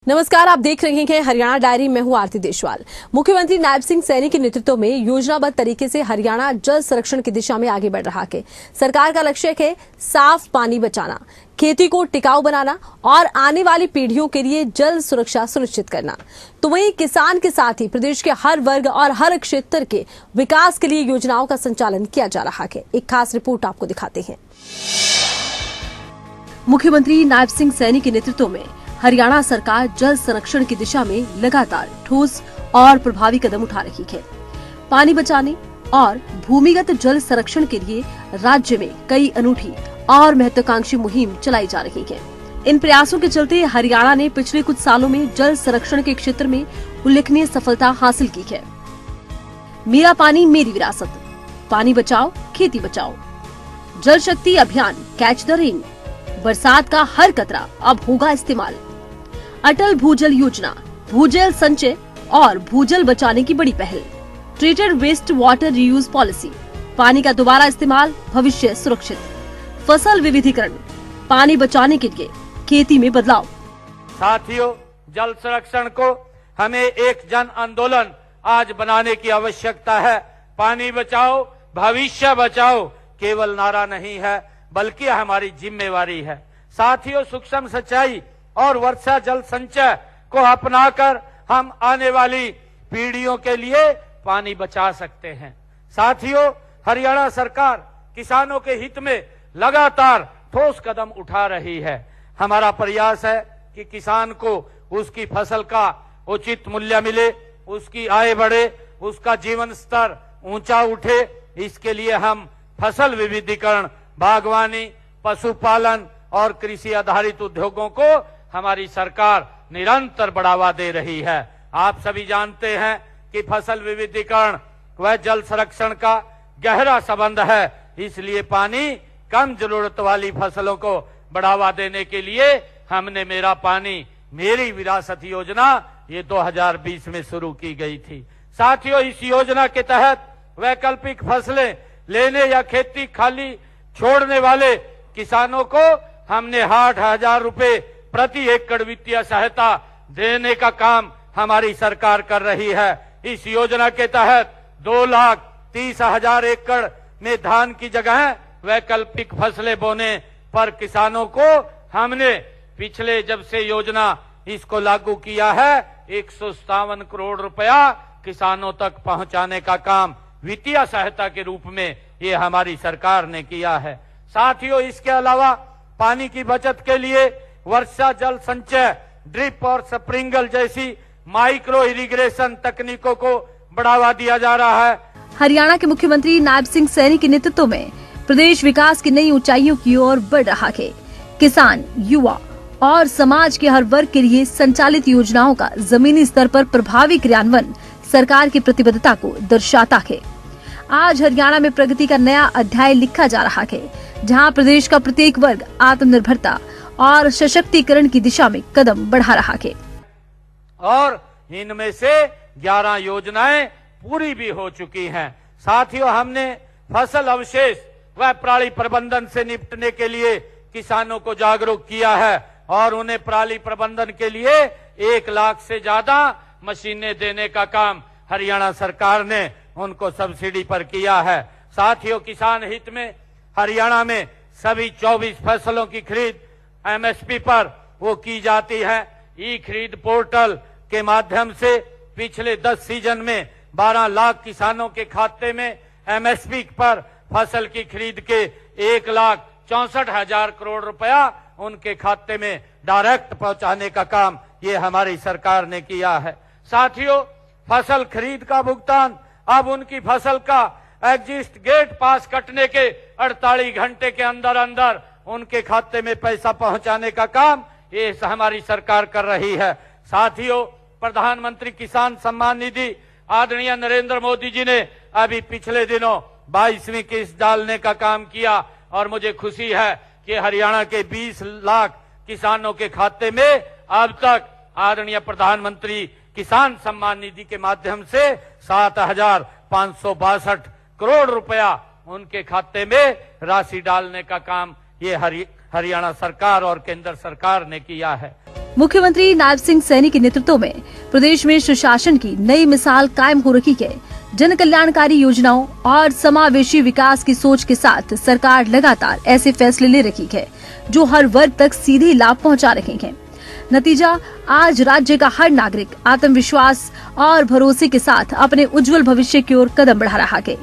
नमस्कार, आप देख रहे हैं हरियाणा डायरी। मैं हूं आरती देशवाल। मुख्यमंत्री नायब सिंह सैनी के नेतृत्व में योजनाबद्ध तरीके से हरियाणा जल संरक्षण की दिशा में आगे बढ़ रहा है। सरकार का लक्ष्य है साफ पानी बचाना, खेती को टिकाऊ बनाना और आने वाली पीढ़ियों के लिए जल सुरक्षा सुनिश्चित करना। तो वहीं किसान के साथ ही प्रदेश के हर वर्ग और हर क्षेत्र के विकास के लिए योजनाओं का संचालन किया जा रहा है। एक खास रिपोर्ट आपको दिखाते हैं। मुख्यमंत्री नायब सिंह सैनी के नेतृत्व में हरियाणा सरकार जल संरक्षण की दिशा में लगातार ठोस और प्रभावी कदम उठा रही है। पानी बचाने और भूमिगत जल संरक्षण के लिए राज्य में कई अनूठी और महत्वाकांक्षी मुहिम चलाई जा रही है। इन प्रयासों के चलते हरियाणा ने पिछले कुछ सालों में जल संरक्षण के क्षेत्र में उल्लेखनीय सफलता हासिल की है। मेरा पानी मेरी विरासत, पानी बचाओ खेती बचाओ, जल शक्ति अभियान, कैच द रेन, बरसात का हर कतरा अब होगा इस्तेमाल, अटल भूजल योजना, भूजल संचय और भूजल बचाने की बड़ी पहल, treated waste water reuse policy, पानी का दोबारा इस्तेमाल, भविष्य सुरक्षित, फसल विविधीकरण, पानी बचाने के लिए खेती में बदलाव। साथियों, जल संरक्षण को हमें एक जन आंदोलन आज बनाने की आवश्यकता है। पानी बचाओ भविष्य बचाओ केवल नारा नहीं है, बल्कि हमारी जिम्मेवारी है। साथियों, सूक्ष्म सिंचाई और वर्षा जल संचय को अपनाकर हम आने वाली पीढ़ियों के लिए पानी बचा सकते हैं। साथियों, हरियाणा सरकार किसानों के हित में लगातार ठोस कदम उठा रही है। हमारा प्रयास है कि किसान को उसकी फसल का उचित मूल्य मिले, उसकी आय बढ़े, उसका जीवन स्तर ऊंचा उठे। इसके लिए हम फसल विविधीकरण, बागवानी, पशुपालन और कृषि आधारित उद्योगों को हमारी सरकार निरंतर बढ़ावा दे रही है। आप सभी जानते हैं कि फसल विविधीकरण व जल संरक्षण का गहरा संबंध है। इसलिए पानी कम जरूरत वाली फसलों को बढ़ावा देने के लिए हमने मेरा पानी मेरी विरासत योजना ये 2020 में शुरू की गई थी। साथियों, इस योजना के तहत वैकल्पिक फसलें लेने या खेती खाली छोड़ने वाले किसानों को हमने 8,000 रुपए प्रति एकड़ वित्तीय सहायता देने का काम हमारी सरकार कर रही है। इस योजना के तहत 2,30,000 एकड़ में धान की जगह वैकल्पिक फसलें बोने पर किसानों को हमने पिछले जब से योजना इसको लागू किया है 157 करोड़ रुपया किसानों तक पहुंचाने का काम वित्तीय सहायता के रूप में ये हमारी सरकार ने किया है। साथियों, इसके अलावा पानी की बचत के लिए वर्षा जल संचय, ड्रिप और स्प्रिंकल जैसी माइक्रो इरिगेशन तकनीकों को बढ़ावा दिया जा रहा है। हरियाणा के मुख्यमंत्री नायब सिंह सैनी के नेतृत्व में प्रदेश विकास की नई ऊंचाइयों की ओर बढ़ रहा है। किसान, युवा और समाज के हर वर्ग के लिए संचालित योजनाओं का जमीनी स्तर पर प्रभावी क्रियान्वयन सरकार की प्रतिबद्धता को दर्शाता है। आज हरियाणा में प्रगति का नया अध्याय लिखा जा रहा है, जहां प्रदेश का प्रत्येक वर्ग आत्मनिर्भरता और सशक्तिकरण की दिशा में कदम बढ़ा रहा है। और इनमें से 11 योजनाएं पूरी भी हो चुकी हैं। साथियों, हमने फसल अवशेष व पराली प्रबंधन से निपटने के लिए किसानों को जागरूक किया है और उन्हें पराली प्रबंधन के लिए 1 लाख से ज्यादा मशीनें देने का काम हरियाणा सरकार ने उनको सब्सिडी पर किया है। साथियों, किसान हित में हरियाणा में सभी 24 फसलों की खरीद एमएसपी पर वो की जाती है। ई खरीद पोर्टल के माध्यम से पिछले 10 सीजन में 12 लाख किसानों के खाते में एमएसपी पर फसल की खरीद के 1,64,000 करोड़ रुपया उनके खाते में डायरेक्ट पहुंचाने का काम ये हमारी सरकार ने किया है। साथियों, फसल खरीद का भुगतान अब उनकी फसल का एग्जिस्ट गेट पास कटने के 48 घंटे के अंदर अंदर उनके खाते में पैसा पहुंचाने का काम ये हमारी सरकार कर रही है। साथियों, प्रधानमंत्री किसान सम्मान निधि आदरणीय नरेंद्र मोदी जी ने अभी पिछले दिनों 22वीं किस्त डालने का काम किया और मुझे खुशी है कि हरियाणा के 20 लाख किसानों के खाते में अब तक आदरणीय प्रधानमंत्री किसान सम्मान निधि के माध्यम से 7,562 करोड़ रुपया उनके खाते में राशि डालने का काम ये हरियाणा सरकार और केंद्र सरकार ने किया है। मुख्यमंत्री नायब सिंह सैनी के नेतृत्व में प्रदेश में सुशासन की नई मिसाल कायम हो रही है। जन कल्याणकारी योजनाओं और समावेशी विकास की सोच के साथ सरकार लगातार ऐसे फैसले ले रही है जो हर वर्ग तक सीधे लाभ पहुंचा रहे हैं। नतीजा, आज राज्य का हर नागरिक आत्मविश्वास और भरोसे के साथ अपने उज्जवल भविष्य की ओर कदम बढ़ा रहा है।